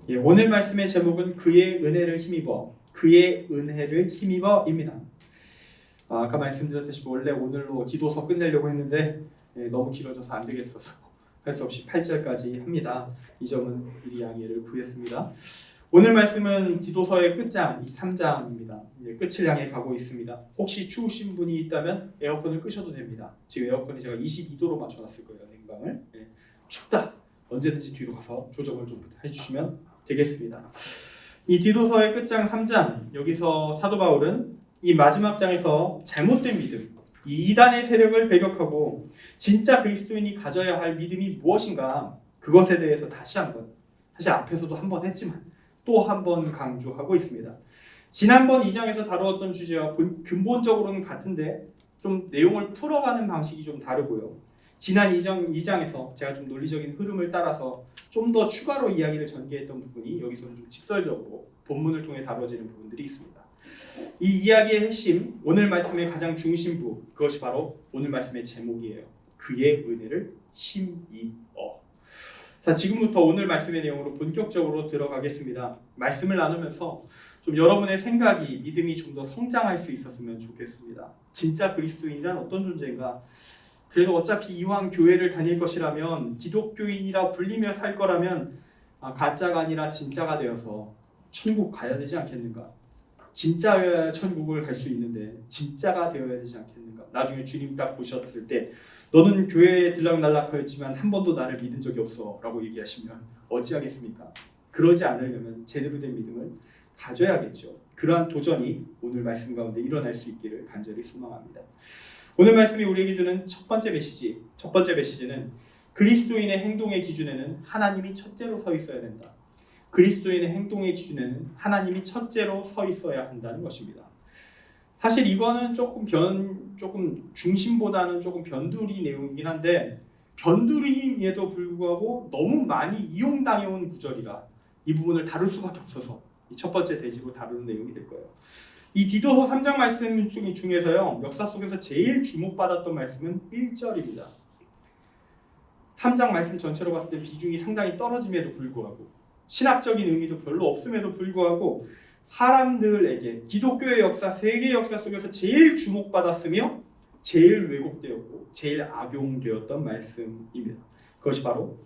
예, 오늘 말씀의 제목은 그의 은혜를 힘입어입니다. 아까 말씀드렸듯이 원래 오늘로 디도서 끝내려고 했는데 너무 길어져서 안 되겠어서 할 수 없이 8절까지 합니다. 이 점은 미리 양해를 구했습니다. 오늘 말씀은 디도서의 끝장 3장입니다. 끝을 향해 가고 있습니다. 혹시 추우신 분이 있다면 에어컨을 끄셔도 됩니다. 지금 에어컨이 제가 22도로 맞춰놨을 거예요. 냉방을. 춥다. 언제든지 뒤로 가서 조정을 좀 해주시면 되겠습니다. 이 디도서의 끝장 3장, 여기서 사도 바울은 이 마지막 장에서 잘못된 믿음, 이 이단의 세력을 배격하고 진짜 그리스도인이 가져야 할 믿음이 무엇인가, 그것에 대해서 다시 한번, 사실 앞에서도 한번 했지만 또 한번 강조하고 있습니다. 지난번 2장에서 다루었던 주제와 근본적으로는 같은데 좀 내용을 풀어가는 방식이 좀 다르고요. 지난 2장에서 제가 좀 논리적인 흐름을 따라서 좀 더 추가로 이야기를 전개했던 부분이 여기서는 좀 직설적으로 본문을 통해 다뤄지는 부분들이 있습니다. 이 이야기의 핵심, 오늘 말씀의 가장 중심부, 그것이 바로 오늘 말씀의 제목이에요. 그의 은혜를 힘입어. 자, 지금부터 오늘 말씀의 내용으로 본격적으로 들어가겠습니다. 말씀을 나누면서 좀 여러분의 생각이, 믿음이 좀 더 성장할 수 있었으면 좋겠습니다. 진짜 그리스도인이란 어떤 존재인가? 그래도 어차피 이왕 교회를 다닐 것이라면, 기독교인이라 불리며 살 거라면 가짜가 아니라 진짜가 되어서 천국 가야 되지 않겠는가? 진짜 천국을 갈 수 있는데 진짜가 되어야 되지 않겠는가? 나중에 주님 딱 보셨을 때 너는 교회에 들락날락하였지만 한 번도 나를 믿은 적이 없어 라고 얘기하시면 어찌하겠습니까? 그러지 않으려면 제대로 된 믿음을 가져야겠죠. 그러한 도전이 오늘 말씀 가운데 일어날 수 있기를 간절히 소망합니다. 오늘 말씀이 우리에게 주는 첫 번째 메시지는 그리스도인의 행동의 기준에는 하나님이 첫째로 서 있어야 된다. 그리스도인의 행동의 기준에는 하나님이 첫째로 서 있어야 한다는 것입니다. 사실 이거는 조금 중심보다는 조금 변두리 내용이긴 한데, 변두리임에도 불구하고 너무 많이 이용당해온 구절이라 이 부분을 다룰 수밖에 없어서 이 첫 번째 대지로 다루는 내용이 될 거예요. 이 디도서 3장 말씀 중에서요, 역사 속에서 제일 주목받았던 말씀은 1절입니다. 3장 말씀 전체로 봤을 때 비중이 상당히 떨어짐에도 불구하고, 신학적인 의미도 별로 없음에도 불구하고 사람들에게 기독교의 역사, 세계 역사 속에서 제일 주목받았으며 제일 왜곡되었고 제일 악용되었던 말씀입니다. 그것이 바로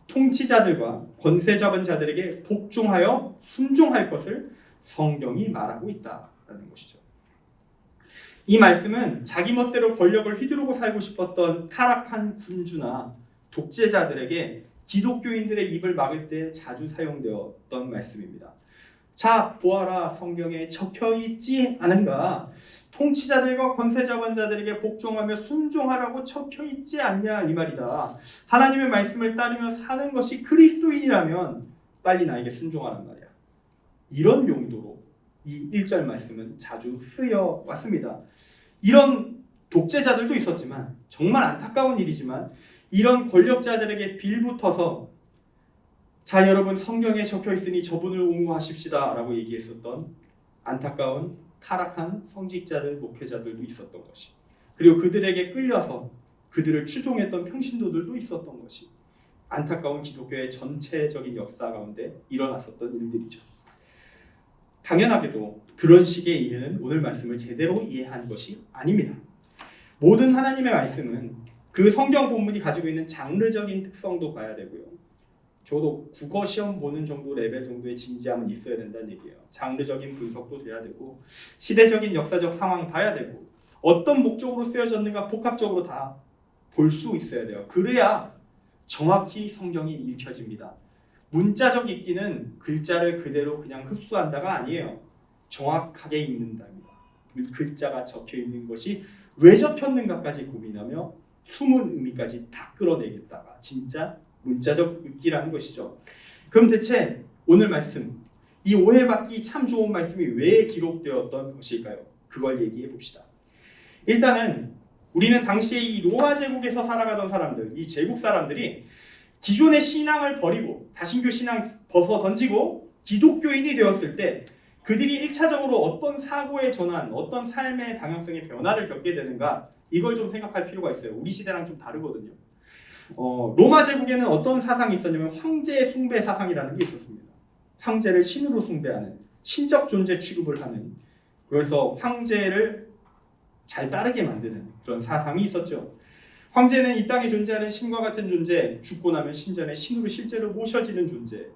통치자들과 권세 잡은 자들에게 복종하여 순종할 것을 성경이 말하고 있다라는 것이죠. 이 말씀은 자기 멋대로 권력을 휘두르고 살고 싶었던 타락한 군주나 독재자들에게 기독교인들의 입을 막을 때 자주 사용되었던 말씀입니다. 자, 보아라, 성경에 적혀있지 않은가? 통치자들과 권세자반자들에게 복종하며 순종하라고 적혀있지 않냐, 이 말이다. 하나님의 말씀을 따르며 사는 것이 그리스도인이라면 빨리 나에게 순종하란 말이야. 이런 용도로 이 1절 말씀은 자주 쓰여 왔습니다. 이런 독재자들도 있었지만, 정말 안타까운 일이지만, 이런 권력자들에게 빌붙어서 자, 여러분 성경에 적혀있으니 저분을 옹호하십시다 라고 얘기했었던 안타까운 타락한 성직자들, 목회자들도 있었던 것이, 그리고 그들에게 끌려서 그들을 추종했던 평신도들도 있었던 것이 안타까운 기독교의 전체적인 역사 가운데 일어났었던 일들이죠. 당연하게도 그런 식의 일은 오늘 말씀을 제대로 이해한 것이 아닙니다. 모든 하나님의 말씀은 그 성경 본문이 가지고 있는 장르적인 특성도 봐야 되고요. 저도 국어 시험 보는 정도 레벨 정도의 진지함은 있어야 된다는 얘기예요. 장르적인 분석도 돼야 되고, 시대적인 역사적 상황 봐야 되고, 어떤 목적으로 쓰여졌는가 복합적으로 다 볼 수 있어야 돼요. 그래야 정확히 성경이 읽혀집니다. 문자적 읽기는 글자를 그대로 그냥 흡수한다가 아니에요. 정확하게 읽는답니다. 글자가 적혀 있는 것이 왜 적혔는가까지 고민하며 숨은 의미까지 다 끌어내겠다가 진짜 문자적 읽기라는 것이죠. 그럼 대체 오늘 말씀, 이 오해받기 참 좋은 말씀이 왜 기록되었던 것일까요? 그걸 얘기해 봅시다. 일단은 우리는 당시에 이 로마 제국에서 살아가던 사람들, 이 제국 사람들이 기존의 신앙을 버리고 다신교 신앙 벗어 던지고 기독교인이 되었을 때 그들이 1차적으로 어떤 사고의 전환, 어떤 삶의 방향성의 변화를 겪게 되는가, 이걸 좀 생각할 필요가 있어요. 우리 시대랑 좀 다르거든요. 로마 제국에는 어떤 사상이 있었냐면 황제 숭배 사상이라는 게 있었습니다. 황제를 신으로 숭배하는 신적 존재 취급을 하는, 그래서 황제를 잘 따르게 만드는 그런 사상이 있었죠. 황제는 이 땅에 존재하는 신과 같은 존재, 죽고 나면 신전에 신으로 실제로 모셔지는 존재.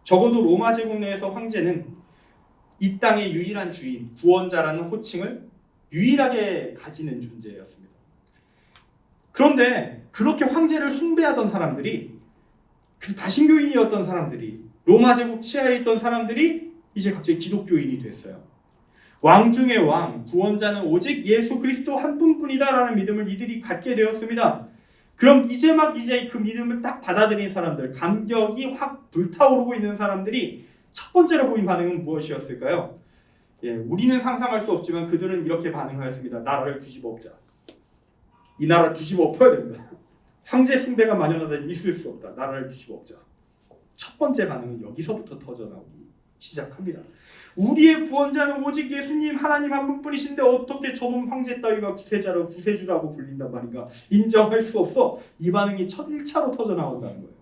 적어도 로마 제국 내에서 황제는 이 땅의 유일한 주인, 구원자라는 호칭을 유일하게 가지는 존재였습니다. 그런데 그렇게 황제를 숭배하던 사람들이, 그 다신교인이었던 사람들이, 로마 제국 치하에 있던 사람들이 이제 갑자기 기독교인이 됐어요. 왕 중의 왕, 구원자는 오직 예수 그리스도 한 분뿐이다라는 믿음을 이들이 갖게 되었습니다. 그럼 이제 그 믿음을 딱 받아들인 사람들, 감격이 확 불타오르고 있는 사람들이 첫 번째로 보인 반응은 무엇이었을까요? 우리는 상상할 수 없지만 그들은 이렇게 반응하였습니다. 나라를 뒤집어 엎자. 이 나라를 뒤집어 엎어야 됩니다. 황제 숭배가 만연하다, 있을 수 없다. 나라를 뒤집어 엎자. 첫 번째 반응은 여기서부터 터져나오기 시작합니다. 우리의 구원자는 오직 예수님 하나님 한 분뿐이신데 어떻게 저놈 황제 따위가 구세주라고 불린단 말인가? 인정할 수 없어. 이 반응이 첫 1차로 터져나온다는 거예요.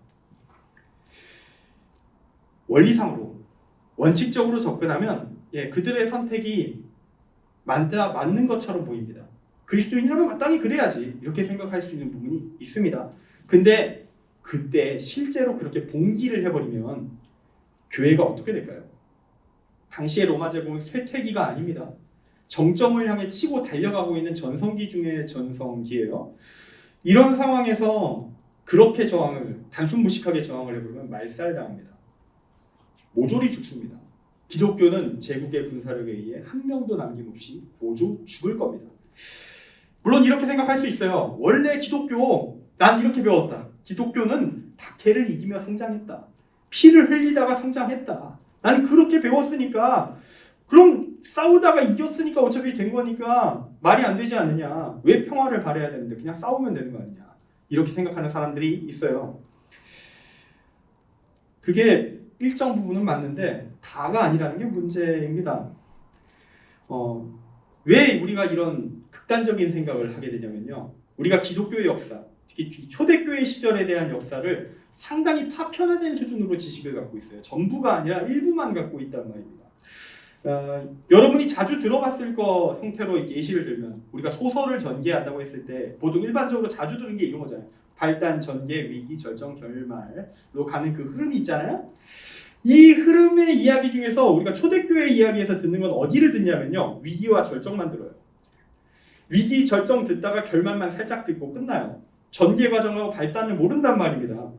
원리상으로, 원칙적으로 접근하면 그들의 선택이 맞는 것처럼 보입니다. 그리스도인이라면 마땅히 그래야지, 이렇게 생각할 수 있는 부분이 있습니다. 근데 그때 실제로 그렇게 봉기를 해버리면 교회가 어떻게 될까요? 당시의 로마 제국은 쇠퇴기가 아닙니다. 정점을 향해 치고 달려가고 있는 전성기 중의 전성기예요. 이런 상황에서 그렇게 단순 무식하게 저항을 해버리면 말살당합니다. 모조리 죽습니다. 기독교는 제국의 군사력에 의해 한 명도 남김없이 모조 죽을 겁니다. 물론 이렇게 생각할 수 있어요. 원래 난 이렇게 배웠다. 기독교는 박해를 이기며 성장했다. 피를 흘리다가 성장했다. 나는 그렇게 배웠으니까, 그럼 싸우다가 이겼으니까 어차피 된 거니까 말이 안 되지 않느냐. 왜 평화를 바라야 되는데 그냥 싸우면 되는 거 아니냐. 이렇게 생각하는 사람들이 있어요. 그게 일정 부분은 맞는데 다가 아니라는 게 문제입니다. 왜 우리가 이런 극단적인 생각을 하게 되냐면요. 우리가 기독교의 역사, 특히 초대교회 시절에 대한 역사를 상당히 파편화된 수준으로 지식을 갖고 있어요. 전부가 아니라 일부만 갖고 있단 말입니다. 여러분이 자주 들어봤을 거 형태로 예시를 들면, 우리가 소설을 전개한다고 했을 때 보통 일반적으로 자주 들은 게 이런 거잖아요. 발단, 전개, 위기, 절정, 결말로 가는 그 흐름이 있잖아요. 이 흐름의 이야기 중에서 우리가 초대교회 이야기에서 듣는 건 어디를 듣냐면요. 위기와 절정만 들어요. 위기, 절정 듣다가 결말만 살짝 듣고 끝나요. 전개 과정하고 발단을 모른단 말입니다.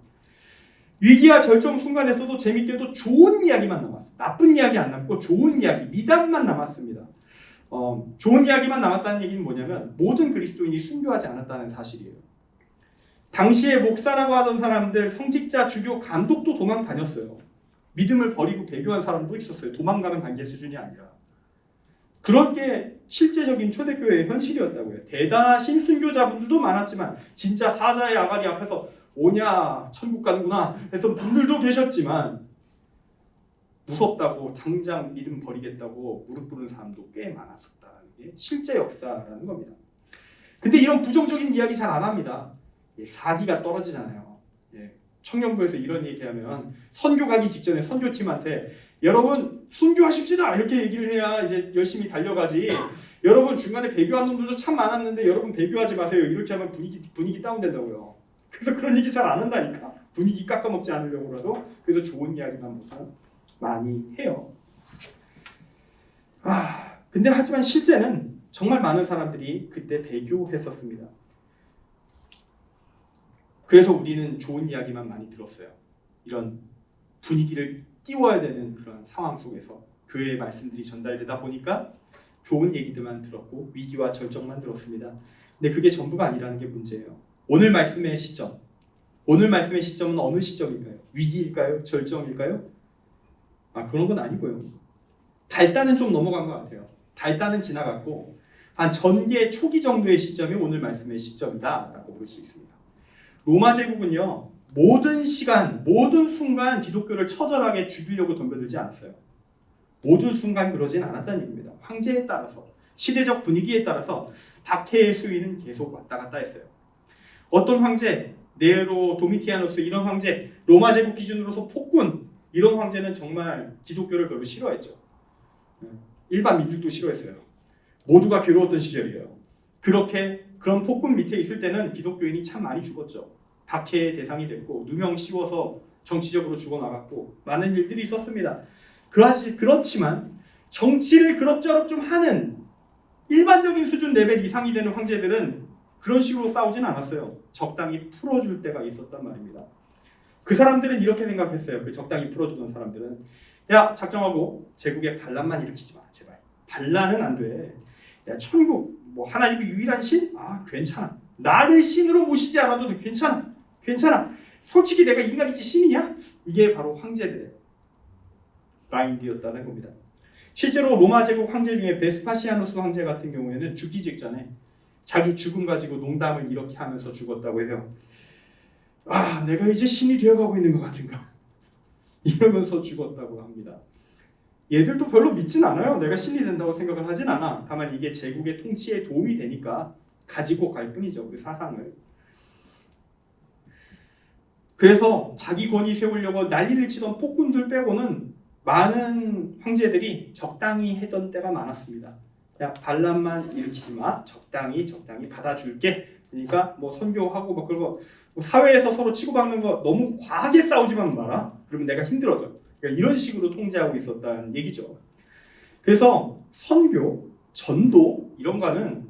위기와 절정 순간에서도 재밌게도 좋은 이야기만 남았어요. 나쁜 이야기 안 남고 좋은 이야기, 미담만 남았습니다. 좋은 이야기만 남았다는 얘기는 뭐냐면 모든 그리스도인이 순교하지 않았다는 사실이에요. 당시에 목사라고 하던 사람들, 성직자, 주교, 감독도 도망 다녔어요. 믿음을 버리고 배교한 사람도 있었어요. 도망가는 단계 수준이 아니라. 그런 게 실제적인 초대교회의 현실이었다고요. 대단하신 순교자분들도 많았지만 진짜 사자의 아가리 앞에서 오냐 천국 가는구나 해서 분들도 계셨지만 무섭다고 당장 믿음 버리겠다고 무릎 꿇은 사람도 꽤 많았었다는 게 실제 역사라는 겁니다. 근데 이런 부정적인 이야기 잘 안 합니다. 사기가 떨어지잖아요. 청년부에서 이런 얘기하면 선교 가기 직전에 선교팀한테 여러분 순교하십시다 이렇게 얘기를 해야 이제 열심히 달려가지. 여러분 중간에 배교한 놈들도 참 많았는데 여러분 배교하지 마세요. 이렇게 하면 분위기 다운된다고요. 그래서 그런 얘기 잘 안 한다니까. 분위기 깎아먹지 않으려고라도. 그래서 좋은 이야기만 보통 많이 해요. 근데 하지만 실제는 정말 많은 사람들이 그때 배교했었습니다. 그래서 우리는 좋은 이야기만 많이 들었어요. 이런 분위기를 띄워야 되는 그런 상황 속에서 교회의 말씀들이 전달되다 보니까 좋은 얘기들만 들었고 위기와 절정만 들었습니다. 근데 그게 전부가 아니라는 게 문제예요. 오늘 말씀의 시점은 어느 시점일까요? 위기일까요? 절정일까요? 그런 건 아니고요. 발단은 좀 넘어간 것 같아요. 발단은 지나갔고 한 전개 초기 정도의 시점이 오늘 말씀의 시점이다라고 볼 수 있습니다. 로마 제국은요, 모든 시간, 모든 순간 기독교를 처절하게 죽이려고 덤벼들지 않았어요. 모든 순간 그러진 않았다는 얘기입니다. 황제에 따라서, 시대적 분위기에 따라서 박해의 수위는 계속 왔다 갔다 했어요. 어떤 황제, 네로, 도미티아누스 이런 황제, 로마 제국 기준으로서 폭군, 이런 황제는 정말 기독교를 별로 싫어했죠. 일반 민중도 싫어했어요. 모두가 괴로웠던 시절이에요. 그런 폭군 밑에 있을 때는 기독교인이 참 많이 죽었죠. 박해의 대상이 됐고 누명 씌워서 정치적으로 죽어나갔고 많은 일들이 있었습니다. 그렇지만 정치를 그럭저럭 좀 하는 일반적인 수준 레벨 이상이 되는 황제들은 그런 식으로 싸우진 않았어요. 적당히 풀어줄 때가 있었단 말입니다. 그 사람들은 이렇게 생각했어요. 그 적당히 풀어주던 사람들은 야 작정하고 제국에 반란만 일으키지 마 제발. 반란은 안 돼. 야 천국 뭐 하나님의 유일한 신? 아 괜찮아. 나를 신으로 모시지 않아도 괜찮아. 솔직히 내가 인간이지 신이냐? 이게 바로 황제들의 마인드였다는 겁니다. 실제로 로마 제국 황제 중에 베스파시아누스 황제 같은 경우에는 죽기 직전에 자기 죽음 가지고 농담을 이렇게 하면서 죽었다고 해요. 아, 내가 이제 신이 되어가고 있는 것 같은가? 이러면서 죽었다고 합니다. 얘들도 별로 믿진 않아요. 내가 신이 된다고 생각을 하진 않아. 다만 이게 제국의 통치에 도움이 되니까 가지고 갈 뿐이죠. 그 사상을. 그래서 자기 권위 세우려고 난리를 치던 폭군들 빼고는 많은 황제들이 적당히 했던 때가 많았습니다. 야 반란만 일으키지 마. 적당히 받아줄게. 그러니까 뭐 선교하고 뭐 그런 거 사회에서 서로 치고받는 거 너무 과하게 싸우지만 마라. 그러면 내가 힘들어져. 그러니까 이런 식으로 통제하고 있었다는 얘기죠. 그래서 선교, 전도 이런 거는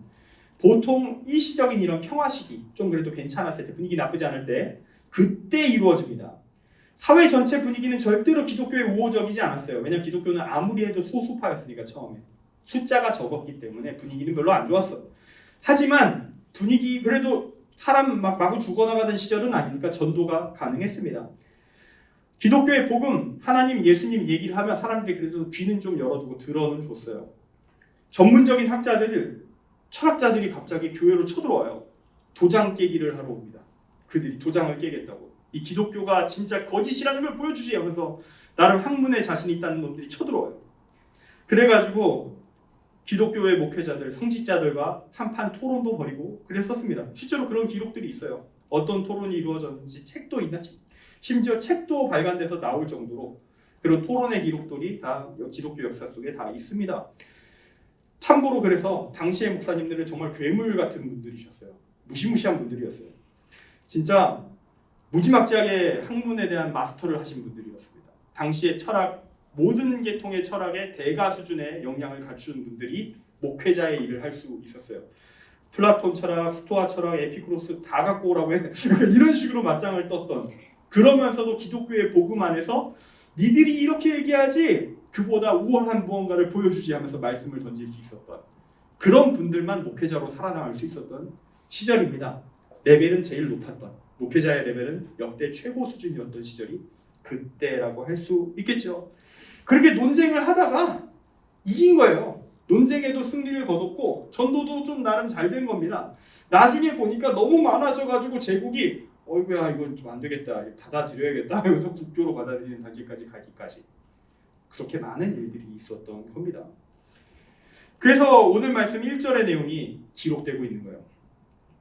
보통 일시적인 이런 평화 시기, 좀 그래도 괜찮았을 때, 분위기 나쁘지 않을 때 그때 이루어집니다. 사회 전체 분위기는 절대로 기독교에 우호적이지 않았어요. 왜냐하면 기독교는 아무리 해도 소수파였으니까 처음에. 숫자가 적었기 때문에 분위기는 별로 안 좋았어. 하지만 분위기 그래도 사람 막 마구 죽어나가던 시절은 아니니까 전도가 가능했습니다. 기독교의 복음, 하나님, 예수님 얘기를 하면 사람들이 그래도 귀는 좀 열어주고 들어는 줬어요. 전문적인 철학자들이 갑자기 교회로 쳐들어와요. 도장 깨기를 하러 옵니다. 그들이 도장을 깨겠다고. 이 기독교가 진짜 거짓이라는 걸 보여주지 하면서 나름 학문에 자신이 있다는 놈들이 쳐들어와요. 그래가지고 기독교의 목회자들, 성직자들과 한판 토론도 벌이고 그랬었습니다. 실제로 그런 기록들이 있어요. 어떤 토론이 이루어졌는지 책도 있나? 심지어 책도 발간돼서 나올 정도로 그런 토론의 기록들이 다 기독교 역사 속에 다 있습니다. 참고로 그래서 당시의 목사님들은 정말 괴물 같은 분들이셨어요. 무시무시한 분들이었어요. 진짜 무지막지하게 학문에 대한 마스터를 하신 분들이었습니다. 당시의 철학, 모든 계통의 철학의 대가 수준의 역량을 갖춘 분들이 목회자의 일을 할 수 있었어요. 플라톤 철학, 스토아 철학, 에피쿠로스 다 갖고 오라고 해. 이런 식으로 맞짱을 떴던, 그러면서도 기독교의 복음 안에서 니들이 이렇게 얘기하지 그보다 우월한 무언가를 보여주지 하면서 말씀을 던질 수 있었던 그런 분들만 목회자로 살아남을 수 있었던 시절입니다. 레벨은 제일 높았던, 목회자의 레벨은 역대 최고 수준이었던 시절이 그때라고 할 수 있겠죠. 그렇게 논쟁을 하다가 이긴 거예요. 논쟁에도 승리를 거뒀고 전도도 좀 나름 잘 된 겁니다. 나중에 보니까 너무 많아져가지고 제국이 어이구야 이건 좀 안 되겠다, 받아들여야겠다 하면서 국교로 받아들이는 단계까지 가기까지 그렇게 많은 일들이 있었던 겁니다. 그래서 오늘 말씀 1절의 내용이 기록되고 있는 거예요.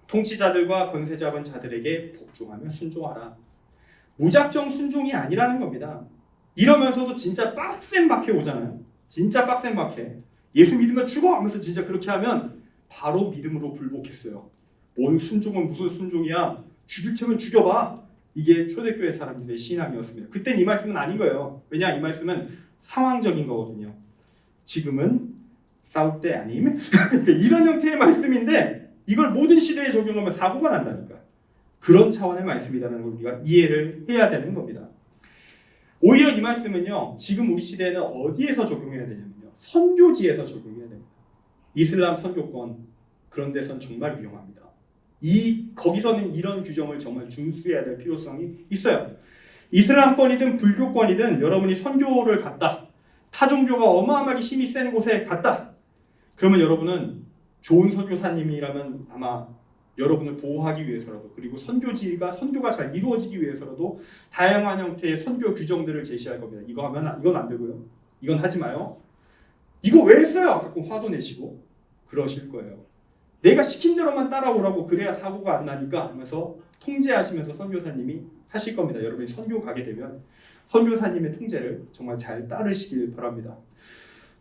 통치자들과 권세 잡은 자들에게 복종하며 순종하라. 무작정 순종이 아니라는 겁니다. 이러면서도 진짜 빡센 박해 오잖아요. 진짜 빡센 박해. 예수 믿으면 죽어 하면서 진짜 그렇게 하면 바로 믿음으로 불복했어요. 뭔 순종은 무슨 순종이야. 죽일 테면 죽여봐. 이게 초대교회 사람들의 신앙이었습니다. 그땐 이 말씀은 아닌 거예요. 왜냐, 이 말씀은 상황적인 거거든요. 지금은 싸울 때 아님? 이런 형태의 말씀인데 이걸 모든 시대에 적용하면 사고가 난다니까. 그런 차원의 말씀이라는 걸 우리가 이해를 해야 되는 겁니다. 오히려 이 말씀은요, 지금 우리 시대에는 어디에서 적용해야 되냐면요, 선교지에서 적용해야 됩니다. 이슬람 선교권, 그런 데선 정말 위험합니다. 거기서는 이런 규정을 정말 준수해야 될 필요성이 있어요. 이슬람권이든 불교권이든 여러분이 선교를 갔다, 타종교가 어마어마하게 힘이 센 곳에 갔다, 그러면 여러분은 좋은 선교사님이라면 아마 여러분을 보호하기 위해서라도, 그리고 선교가 잘 이루어지기 위해서라도 다양한 형태의 선교 규정들을 제시할 겁니다. 이거 하면 이건 안 되고요. 이건 하지 마요. 이거 왜 했어요? 가끔 화도 내시고 그러실 거예요. 내가 시킨 대로만 따라오라고, 그래야 사고가 안 나니까 하면서 통제하시면서 선교사님이 하실 겁니다. 여러분이 선교 가게 되면 선교사님의 통제를 정말 잘 따르시길 바랍니다.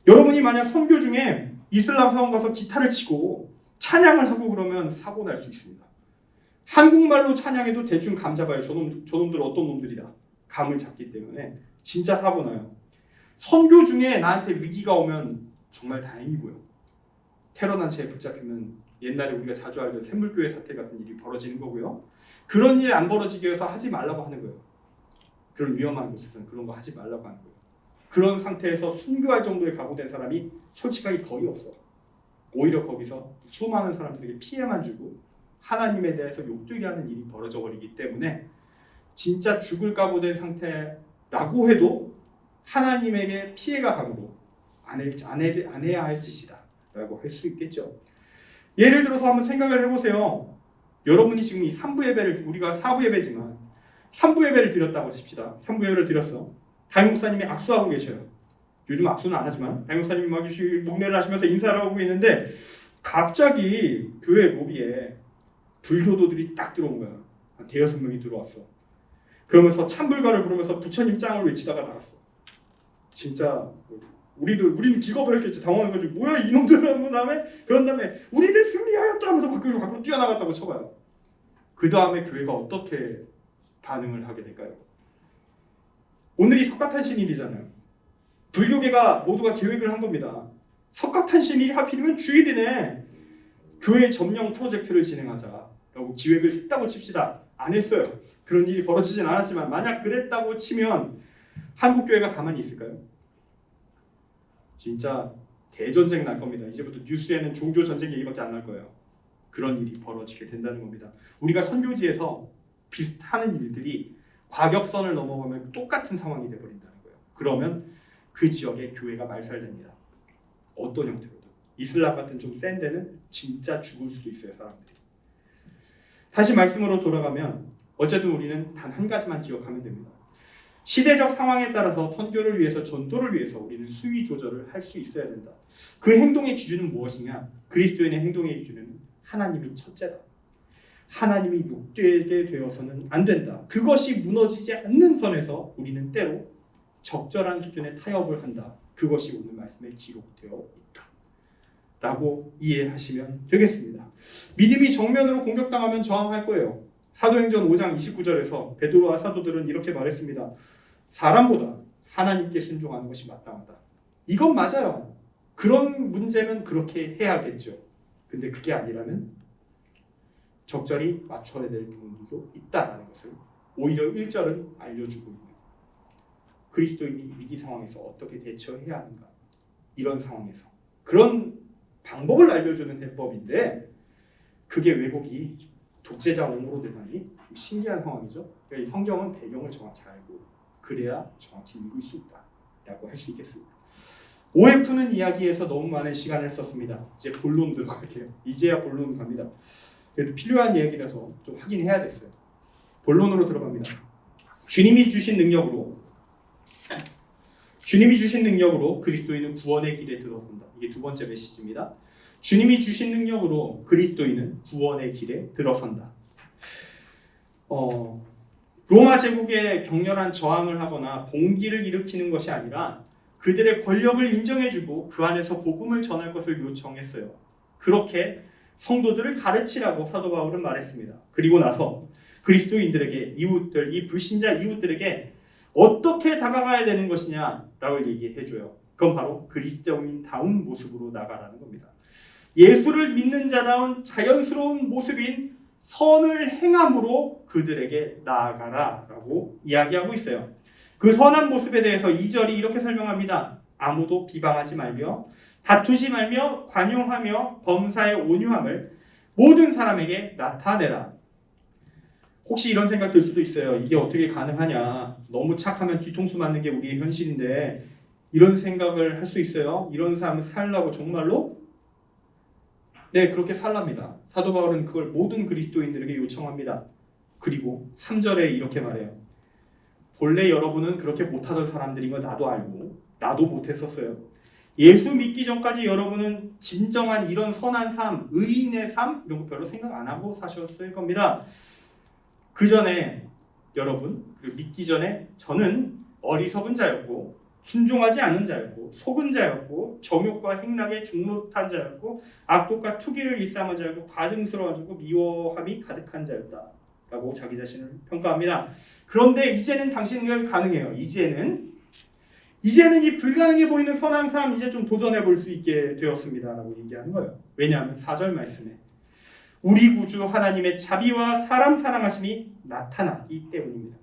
여러분이 만약 선교 중에 이슬람 사원 가서 기타를 치고 찬양을 하고 그러면 사고 날 수 있습니다. 한국말로 찬양해도 대충 감 잡아요. 저놈들 어떤 놈들이다. 감을 잡기 때문에 진짜 사고 나요. 선교 중에 나한테 위기가 오면 정말 다행이고요. 테러 단체에 붙잡히면 옛날에 우리가 자주 알던 샘물교회 사태 같은 일이 벌어지는 거고요. 그런 일 안 벌어지게 해서 하지 말라고 하는 거예요. 그런 위험한 곳에서는 그런 거 하지 말라고 하는 거예요. 그런 상태에서 순교할 정도의 각오된 사람이 솔직하게 거의 없어. 오히려 거기서 수많은 사람들에게 피해만 주고 하나님에 대해서 욕되게 하는 일이 벌어져 버리기 때문에 진짜 죽을 각오된 상태라고 해도 하나님에게 피해가 가므로 안 해야 할 짓이다 라고 할 수 있겠죠. 예를 들어서 한번 생각을 해보세요. 여러분이 지금 이 3부 예배를, 우리가 4부 예배지만 3부 예배를 드렸다고 하십시다. 3부 예배를 드렸어. 담임 목사님이 악수하고 계셔요. 요즘 악수는 안 하지만 담임 목사님이 막 목례를 하시면서 인사를 하고 있는데 갑자기 교회 로비에 불교도들이 딱 들어온 거야. 한 대여섯 명이 들어왔어. 그러면서 찬불가를 부르면서 부처님 짱을 외치다가 나갔어. 진짜 우리는 직업을 했겠지. 당황해가지고 뭐야 이놈들 하는 다음에 그런 다음에 우리들 승리하였다 하면서 밖으로 뛰어나갔다고 쳐봐요. 그 다음에 교회가 어떻게 반응을 하게 될까요? 오늘이 석가탄신일이잖아요. 불교계가 모두가 계획을 한 겁니다. 석가탄신일이 하필이면 주일이네. 교회 점령 프로젝트를 진행하자라고 기획을 했다고 칩시다. 안 했어요. 그런 일이 벌어지진 않았지만 만약 그랬다고 치면 한국교회가 가만히 있을까요? 진짜 대전쟁 날 겁니다. 이제부터 뉴스에는 종교전쟁 얘기밖에 안 날 거예요. 그런 일이 벌어지게 된다는 겁니다. 우리가 선교지에서 비슷한 일들이 과격선을 넘어가면 똑같은 상황이 되어버린다는 거예요. 그러면 그 지역의 교회가 말살됩니다. 어떤 형태로든. 이슬람 같은 좀 센 데는 진짜 죽을 수도 있어요. 사람들이. 다시 말씀으로 돌아가면 어쨌든 우리는 단 한 가지만 기억하면 됩니다. 시대적 상황에 따라서 선교를 위해서 전도를 위해서 우리는 수위 조절을 할 수 있어야 된다. 그 행동의 기준은 무엇이냐? 그리스도인의 행동의 기준은 하나님이 첫째다. 하나님이 욕되게 되어서는 안 된다. 그것이 무너지지 않는 선에서 우리는 때로 적절한 수준의 타협을 한다. 그것이 오늘 말씀에 기록되어 있다. 라고 이해하시면 되겠습니다. 믿음이 정면으로 공격당하면 저항할 거예요. 사도행전 5장 29절에서 베드로와 사도들은 이렇게 말했습니다. 사람보다 하나님께 순종하는 것이 마땅하다. 이건 맞아요. 그런 문제면 그렇게 해야겠죠. 근데 그게 아니라면 적절히 맞춰야 될 부분도 있다는 것을 오히려 1절은 알려주고 있는 거예요. 그리스도인이 위기 상황에서 어떻게 대처해야 하는가. 이런 상황에서 그런 방법을 알려주는 해법인데 그게 왜곡이 독재자 옹으로 되다니 신기한 상황이죠. 그러니까 이 성경은 배경을 정확히 알고 그래야 정확히 읽을 수 있다라고 할 수 있겠습니다. OF는 이야기에서 너무 많은 시간을 썼습니다. 이제 본론 들어갈게요. 이제야 본론 갑니다. 그래도 필요한 이야기라서 좀 확인해야 됐어요. 본론으로 들어갑니다. 주님이 주신 능력으로 그리스도인은 구원의 길에 들어선다. 이게 두 번째 메시지입니다. 주님이 주신 능력으로 그리스도인은 구원의 길에 들어선다. 로마 제국에 격렬한 저항을 하거나 봉기를 일으키는 것이 아니라 그들의 권력을 인정해주고 그 안에서 복음을 전할 것을 요청했어요. 그렇게 성도들을 가르치라고 사도 바울은 말했습니다. 그리고 나서 그리스도인들에게 이 불신자 이웃들에게 어떻게 다가가야 되는 것이냐라고 얘기해줘요. 그건 바로 그리스도인다운 모습으로 나가라는 겁니다. 예수를 믿는 자다운 자연스러운 모습인 선을 행함으로 그들에게 나아가라라고 이야기하고 있어요. 그 선한 모습에 대해서 2절이 이렇게 설명합니다. 아무도 비방하지 말며 다투지 말며 관용하며 범사에 온유함을 모든 사람에게 나타내라. 혹시 이런 생각 들 수도 있어요. 이게 어떻게 가능하냐. 너무 착하면 뒤통수 맞는 게 우리의 현실인데 이런 생각을 할 수 있어요. 이런 삶을 살라고 정말로? 네, 그렇게 살랍니다. 사도 바울은 그걸 모든 그리스도인들에게 요청합니다. 그리고 3절에 이렇게 말해요. 본래 여러분은 그렇게 못하던 사람들인 거 나도 알고 나도 못했었어요. 예수 믿기 전까지 여러분은 진정한 이런 선한 삶, 의인의 삶 이런 거 별로 생각 안 하고 사셨을 겁니다. 그 전에 여러분, 그리고 믿기 전에 저는 어리석은 자였고 순종하지 않은 자였고 속은 자였고 정욕과 행락에 종노릇한 자였고 악독과 투기를 일삼은 자였고 가증스러워지고 미워함이 가득한 자였다라고 자기 자신을 평가합니다. 그런데 이제는 당신은 가능해요. 이제는 이 불가능해 보이는 선한 삶 이제 좀 도전해 볼 수 있게 되었습니다라고 얘기하는 거예요. 왜냐하면 4절 말씀에 우리 구주 하나님의 자비와 사람 사랑하심이 나타났기 때문입니다.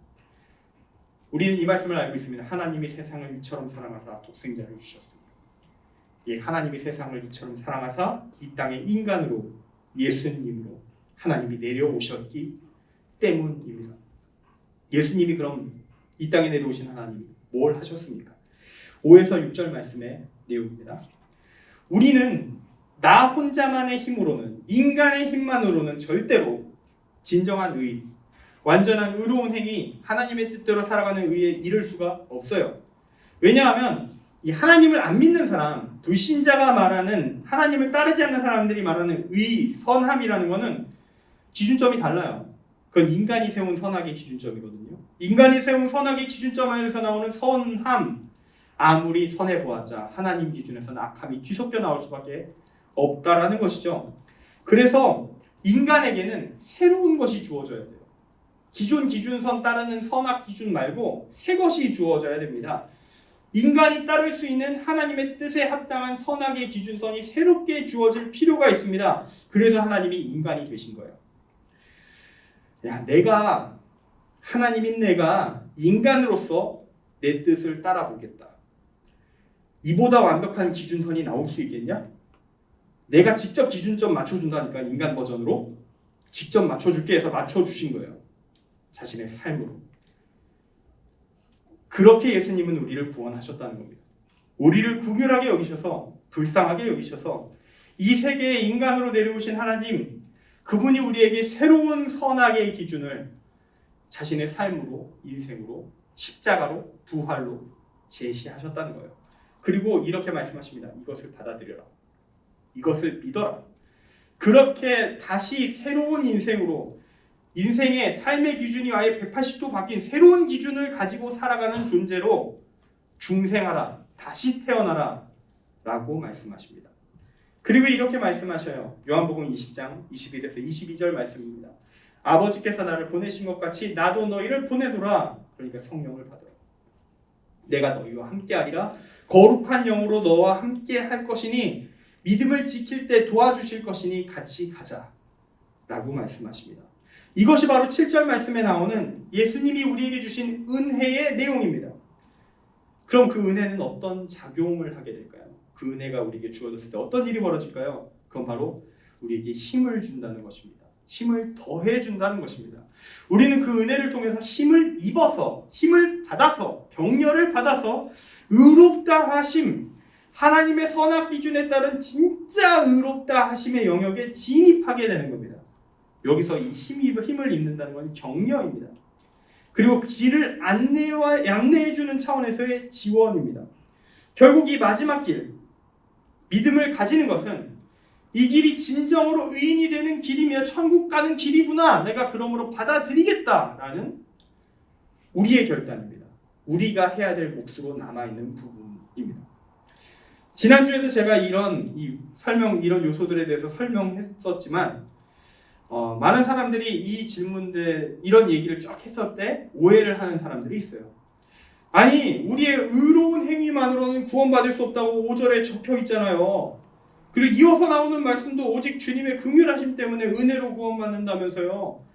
우리는 이 말씀을 알고 있습니다. 하나님이 세상을 이처럼 사랑하사 독생자를 주셨습니다. 예, 하나님이 세상을 이처럼 사랑하사 이 땅에 인간으로 예수님으로 하나님이 내려오셨기 때문입니다. 예수님이 그럼 이 땅에 내려오신 하나님이 뭘 하셨습니까? 5에서 6절 말씀의 내용입니다. 우리는 나 혼자만의 힘으로는 인간의 힘만으로는 절대로 진정한 의 완전한 의로운 행위, 하나님의 뜻대로 살아가는 의에 이를 수가 없어요. 왜냐하면 이 하나님을 안 믿는 사람, 불신자가 말하는 하나님을 따르지 않는 사람들이 말하는 의, 선함이라는 것은 기준점이 달라요. 그건 인간이 세운 선악의 기준점이거든요. 인간이 세운 선악의 기준점에서 나오는 선함, 아무리 선해 보았자 하나님 기준에서는 악함이 뒤섞여 나올 수밖에 없다라는 것이죠. 그래서 인간에게는 새로운 것이 주어져야 돼요. 기존 기준선 따르는 선악 기준 말고 새 것이 주어져야 됩니다. 인간이 따를 수 있는 하나님의 뜻에 합당한 선악의 기준선이 새롭게 주어질 필요가 있습니다. 그래서 하나님이 인간이 되신 거예요. 하나님인 내가 인간으로서 내 뜻을 따라보겠다. 이보다 완벽한 기준선이 나올 수 있겠냐? 내가 직접 기준점 맞춰준다니까. 인간 버전으로 직접 맞춰줄게 해서 맞춰주신 거예요. 자신의 삶으로. 그렇게 예수님은 우리를 구원하셨다는 겁니다. 우리를 긍휼하게 여기셔서 불쌍하게 여기셔서 이 세계에 인간으로 내려오신 하나님, 그분이 우리에게 새로운 선악의 기준을 자신의 삶으로, 인생으로, 십자가로, 부활로 제시하셨다는 거예요. 그리고 이렇게 말씀하십니다. 이것을 받아들여라. 이것을 믿어라. 그렇게 다시 새로운 인생으로 인생의 삶의 기준이 아예 180도 바뀐 새로운 기준을 가지고 살아가는 존재로 중생하라, 다시 태어나라 라고 말씀하십니다. 그리고 이렇게 말씀하셔요. 요한복음 20장 21에서 22절 말씀입니다. 아버지께서 나를 보내신 것 같이 나도 너희를 보내노라. 그러니까 성령을 받으라. 내가 너희와 함께하리라. 거룩한 영으로 너와 함께 할 것이니 믿음을 지킬 때 도와주실 것이니 같이 가자 라고 말씀하십니다. 이것이 바로 7절 말씀에 나오는 예수님이 우리에게 주신 은혜의 내용입니다. 그럼 그 은혜는 어떤 작용을 하게 될까요? 그 은혜가 우리에게 주어졌을 때 어떤 일이 벌어질까요? 그건 바로 우리에게 힘을 준다는 것입니다. 힘을 더해준다는 것입니다. 우리는 그 은혜를 통해서 힘을 입어서, 힘을 받아서, 격려를 받아서 의롭다 하심, 하나님의 선악 기준에 따른 진짜 의롭다 하심의 영역에 진입하게 되는 겁니다. 여기서 이 힘을 입는다는 건 격려입니다. 그리고 길을 안내해주는 차원에서의 지원입니다. 결국 이 마지막 길, 믿음을 가지는 것은 이 길이 진정으로 의인이 되는 길이며 천국 가는 길이구나, 내가 그러므로 받아들이겠다라는 우리의 결단입니다. 우리가 해야 될 몫으로 남아있는 부분입니다. 지난주에도 제가 이런 요소들에 대해서 설명했었지만 많은 사람들이 이 질문들, 이런 얘기를 쭉 했을 때 오해를 하는 사람들이 있어요. 아니, 우리의 의로운 행위만으로는 구원받을 수 없다고 5절에 적혀 있잖아요. 그리고 이어서 나오는 말씀도 오직 주님의 긍휼하심 때문에 은혜로 구원받는다면서요.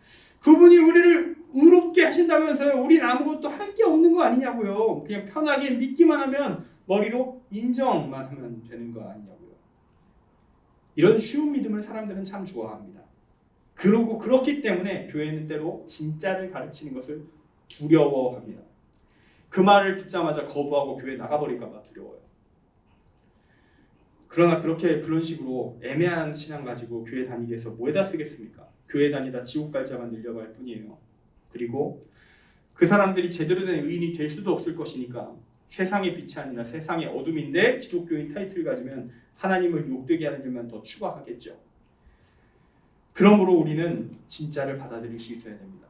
그분이 우리를 의롭게 하신다면서요. 우린 아무것도 할 게 없는 거 아니냐고요. 그냥 편하게 믿기만 하면, 머리로 인정만 하면 되는 거 아니냐고요. 이런 쉬운 믿음을 사람들은 참 좋아합니다. 그러고 그렇기 때문에 교회는 때로 진짜를 가르치는 것을 두려워합니다. 그 말을 듣자마자 거부하고 교회 나가버릴까 봐 두려워요. 그러나 그런 식으로 애매한 신앙 가지고 교회 다니기 위해서 뭐에다 쓰겠습니까? 교회 다니다 지옥 갈 자만 늘려갈 뿐이에요. 그리고 그 사람들이 제대로 된 의인이 될 수도 없을 것이니까 세상의 빛이 아니라 세상의 어둠인데 기독교인 타이틀을 가지면 하나님을 욕되게 하는 일만 더 추가하겠죠. 그러므로 우리는 진짜를 받아들일 수 있어야 됩니다.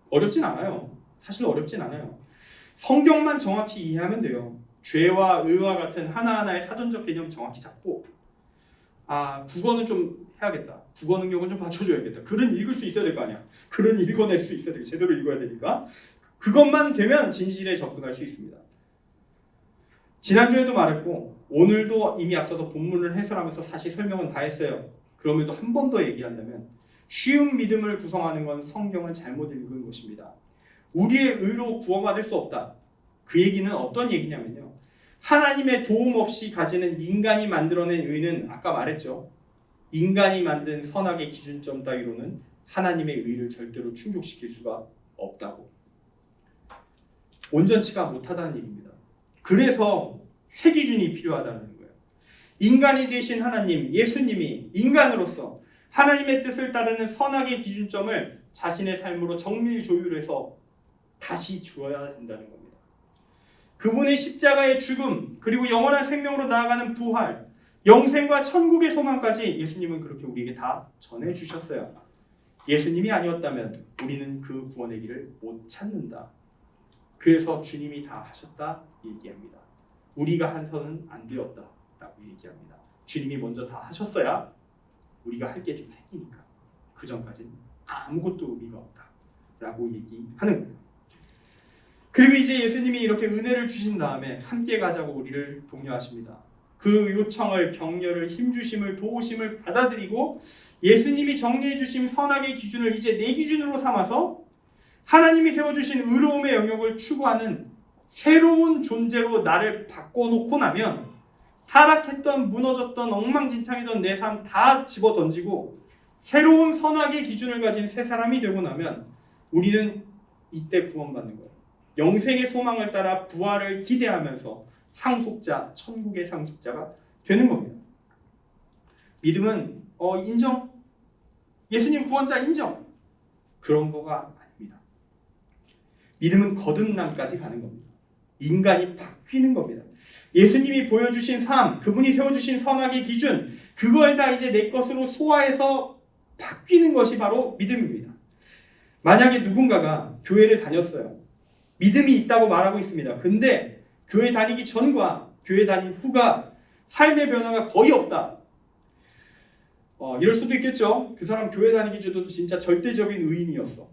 어렵진 않아요. 사실 어렵진 않아요. 성경만 정확히 이해하면 돼요. 죄와 의와 같은 하나하나의 사전적 개념 정확히 잡고, 국어는 좀 해야겠다. 국어 능력은 좀 받쳐줘야겠다. 글은 읽을 수 있어야 될 거 아니야. 글은 읽어낼 수 있어야 되고 제대로 읽어야 되니까 그것만 되면 진실에 접근할 수 있습니다. 지난주에도 말했고 오늘도 이미 앞서서 본문을 해설하면서 사실 설명은 다 했어요. 그럼에도 한 번 더 얘기한다면 쉬운 믿음을 구성하는 건 성경을 잘못 읽은 것입니다. 우리의 의로 구원받을 수 없다. 그 얘기는 어떤 얘기냐면요. 하나님의 도움 없이 가지는 인간이 만들어낸 의는 아까 말했죠. 인간이 만든 선악의 기준점 따위로는 하나님의 의를 절대로 충족시킬 수가 없다고. 온전치가 못하다는 얘기입니다. 그래서 새 기준이 필요하다는 거예요. 인간이 되신 하나님, 예수님이 인간으로서 하나님의 뜻을 따르는 선악의 기준점을 자신의 삶으로 정밀 조율해서 다시 주어야 된다는 겁니다. 그분의 십자가의 죽음, 그리고 영원한 생명으로 나아가는 부활, 영생과 천국의 소망까지 예수님은 그렇게 우리에게 다 전해주셨어요. 예수님이 아니었다면 우리는 그 구원의 길을 못 찾는다. 그래서 주님이 다 하셨다 얘기합니다. 우리가 한서는 안 되었다 라고 얘기합니다. 주님이 먼저 다 하셨어야 우리가 할 게 좀 생기니까 그 전까지는 아무것도 의미가 없다 라고 얘기하는 거예요. 그리고 이제 예수님이 이렇게 은혜를 주신 다음에 함께 가자고 우리를 독려하십니다. 그 요청을, 격려를, 힘주심을, 도우심을 받아들이고 예수님이 정리해 주신 선악의 기준을 이제 내 기준으로 삼아서 하나님이 세워주신 의로움의 영역을 추구하는 새로운 존재로 나를 바꿔놓고 나면 타락했던, 무너졌던, 엉망진창이던 내 삶 다 집어던지고 새로운 선악의 기준을 가진 새 사람이 되고 나면 우리는 이때 구원받는 거예요. 영생의 소망을 따라 부활을 기대하면서 상속자, 천국의 상속자가 되는 겁니다. 믿음은 인정? 예수님 구원자 인정? 그런 거가 아닙니다. 믿음은 거듭남까지 가는 겁니다. 인간이 바뀌는 겁니다. 예수님이 보여주신 삶, 그분이 세워주신 선악의 기준, 그걸 다 이제 내 것으로 소화해서 바뀌는 것이 바로 믿음입니다. 만약에 누군가가 교회를 다녔어요. 믿음이 있다고 말하고 있습니다. 근데 교회 다니기 전과 교회 다닌 후가 삶의 변화가 거의 없다. 이럴 수도 있겠죠. 그 사람 교회 다니기 전에도 진짜 절대적인 의인이었어.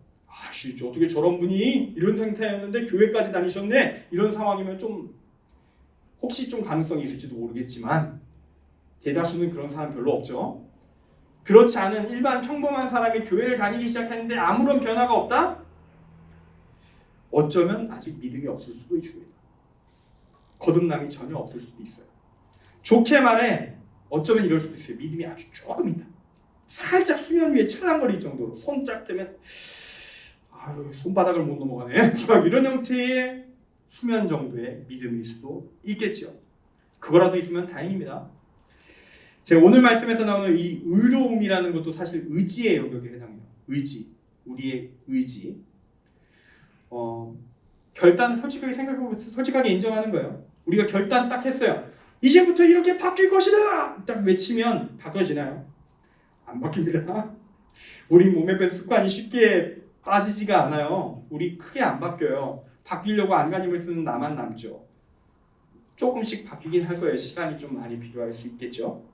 어떻게 저런 분이 이런 상태였는데 교회까지 다니셨네? 이런 상황이면 혹시 좀 가능성이 있을지도 모르겠지만 대다수는 그런 사람 별로 없죠. 그렇지 않은 일반 평범한 사람이 교회를 다니기 시작했는데 아무런 변화가 없다? 어쩌면 아직 믿음이 없을 수도 있습니다. 거듭남이 전혀 없을 수도 있어요. 좋게 말해 어쩌면 이럴 수도 있어요. 믿음이 아주 조금 있다. 살짝 수면 위에 찰랑거릴 정도로 손짝 뜨면 손바닥을 못 넘어가네. 이런 형태의 수면 정도의 믿음일 수도 있겠죠. 그거라도 있으면 다행입니다. 제가 오늘 말씀에서 나오는 이 의로움이라는 것도 사실 의지의 영역에 해당해요. 의지, 우리의 의지. 결단은 솔직하게 인정하는 거예요. 우리가 결단 딱 했어요. 이제부터 이렇게 바뀔 것이다! 딱 외치면 바뀌어지나요? 안 바뀝니다. 우리 몸에 밴 습관이 쉽게 빠지지가 않아요. 우리 크게 안 바뀌어요. 바뀌려고 안간힘을 쓰는 나만 남죠. 조금씩 바뀌긴 할 거예요. 시간이 좀 많이 필요할 수 있겠죠.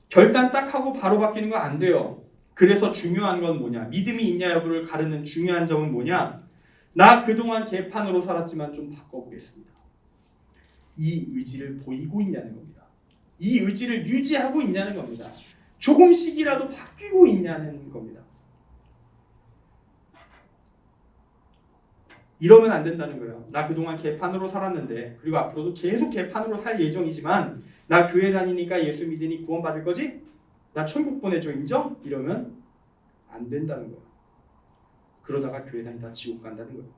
결단 딱 하고 바로 바뀌는 거 안 돼요. 그래서 중요한 건 뭐냐? 믿음이 있냐 여부를 가르는 중요한 점은 뭐냐? 나 그동안 개판으로 살았지만 좀 바꿔보겠습니다. 이 의지를 보이고 있냐는 겁니다. 이 의지를 유지하고 있냐는 겁니다. 조금씩이라도 바뀌고 있냐는 겁니다. 이러면 안 된다는 거예요. 나 그동안 개판으로 살았는데 그리고 앞으로도 계속 개판으로 살 예정이지만 나 교회 다니니까 예수 믿으니 구원받을 거지? 나 천국 보내줘 인정? 이러면 안 된다는 거예요. 그러다가 교회 다니다 지옥 간다는 거예요.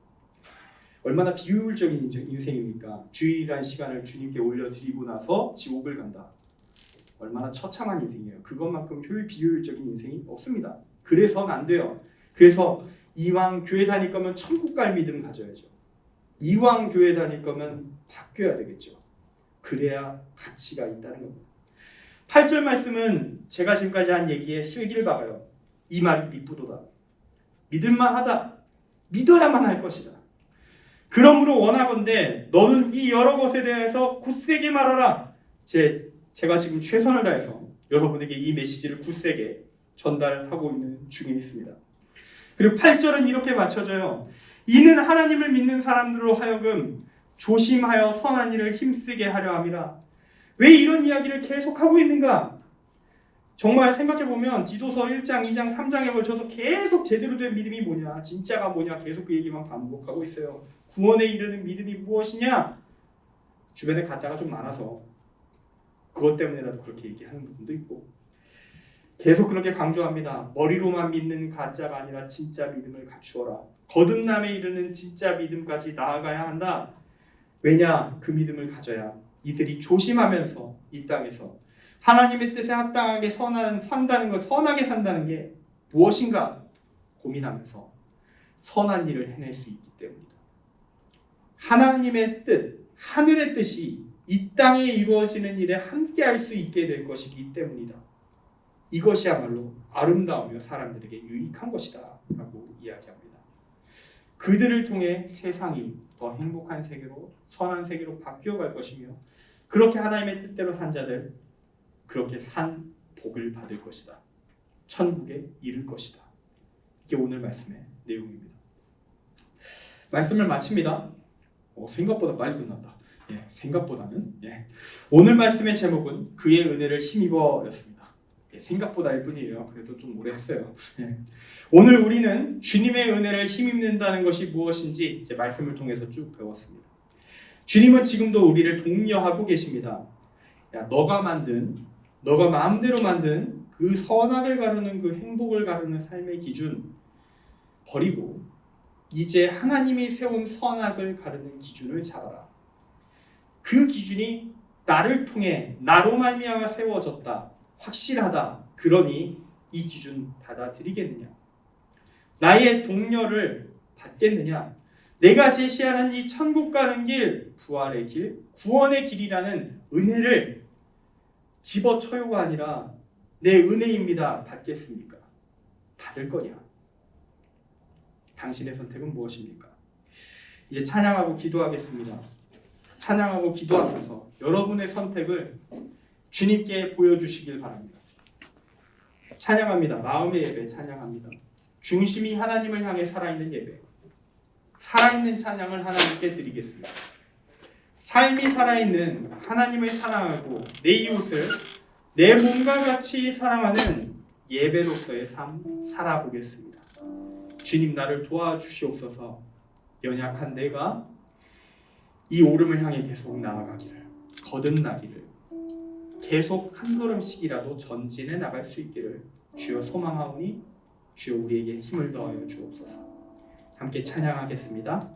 얼마나 비효율적인 인생입니까? 주일이라는 시간을 주님께 올려드리고 나서 지옥을 간다. 얼마나 처참한 인생이에요. 그것만큼 비효율적인 인생이 없습니다. 그래서는 안 돼요. 그래서 이왕 교회 다닐 거면 천국 갈 믿음 가져야죠. 이왕 교회 다닐 거면 바뀌어야 되겠죠. 그래야 가치가 있다는 겁니다. 8절 말씀은 제가 지금까지 한 얘기에 쐐기를 박아요. 이 말이 미쁘도다. 믿을만 하다. 믿어야만 할 것이다. 그러므로 원하건대 너는 이 여러 것에 대해서 굳세게 말하라. 제가 지금 최선을 다해서 여러분에게 이 메시지를 굳세게 전달하고 있는 중에 있습니다. 그리고 8절은 이렇게 맞춰져요. 이는 하나님을 믿는 사람들로 하여금 조심하여 선한 일을 힘쓰게 하려 함이라. 왜 이런 이야기를 계속하고 있는가? 정말 생각해보면 디도서 1장, 2장, 3장에 걸쳐서 계속 제대로 된 믿음이 뭐냐, 진짜가 뭐냐 계속 그 얘기만 반복하고 있어요. 구원에 이르는 믿음이 무엇이냐? 주변에 가짜가 좀 많아서 그것 때문에라도 그렇게 얘기하는 부분도 있고 계속 그렇게 강조합니다. 머리로만 믿는 가짜가 아니라 진짜 믿음을 갖추어라. 거듭남에 이르는 진짜 믿음까지 나아가야 한다. 왜냐? 그 믿음을 가져야 이들이 조심하면서 이 땅에서 하나님의 뜻에 합당하게 선하게 산다는 게 무엇인가 고민하면서 선한 일을 해낼 수 있기 때문이다. 하나님의 뜻, 하늘의 뜻이 이 땅에 이루어지는 일에 함께할 수 있게 될 것이기 때문이다. 이것이야말로 아름다우며 사람들에게 유익한 것이다 라고 이야기합니다. 그들을 통해 세상이 더 행복한 세계로, 선한 세계로 바뀌어갈 것이며 그렇게 하나님의 뜻대로 산 자들, 그렇게 산 복을 받을 것이다. 천국에 이를 것이다. 이게 오늘 말씀의 내용입니다. 말씀을 마칩니다. 생각보다 빨리 끝난다. 생각보다는. 오늘 말씀의 제목은 그의 은혜를 힘입어였습니다. 생각보다일 뿐이에요. 그래도 좀 오래 했어요. 오늘 우리는 주님의 은혜를 힘입는다는 것이 무엇인지 이제 말씀을 통해서 쭉 배웠습니다. 주님은 지금도 우리를 독려하고 계십니다. 너가 마음대로 만든 그 선악을 가르는 그 행복을 가르는 삶의 기준 버리고 이제 하나님이 세운 선악을 가르는 기준을 잡아라. 그 기준이 나를 통해 나로 말미암아 세워졌다. 확실하다. 그러니 이 기준 받아들이겠느냐? 나의 동료를 받겠느냐? 내가 제시하는 이 천국 가는 길, 부활의 길, 구원의 길이라는 은혜를 집어쳐요가 아니라 내 은혜입니다. 받겠습니까? 받을 거냐? 당신의 선택은 무엇입니까? 이제 찬양하고 기도하겠습니다. 찬양하고 기도하면서 여러분의 선택을 주님께 보여주시길 바랍니다. 찬양합니다. 마음의 예배 찬양합니다. 중심이 하나님을 향해 살아있는 예배, 살아있는 찬양을 하나님께 드리겠습니다. 삶이 살아있는 하나님을 사랑하고 내 이웃을 내 몸과 같이 사랑하는 예배로서의 삶 살아보겠습니다. 주님 나를 도와주시옵소서. 연약한 내가 이 오름을 향해 계속 나아가기를, 거듭나기를, 계속 한 걸음씩이라도 전진해 나갈 수 있기를 주여 소망하오니 주여 우리에게 힘을 더하여 주옵소서. 함께 찬양하겠습니다.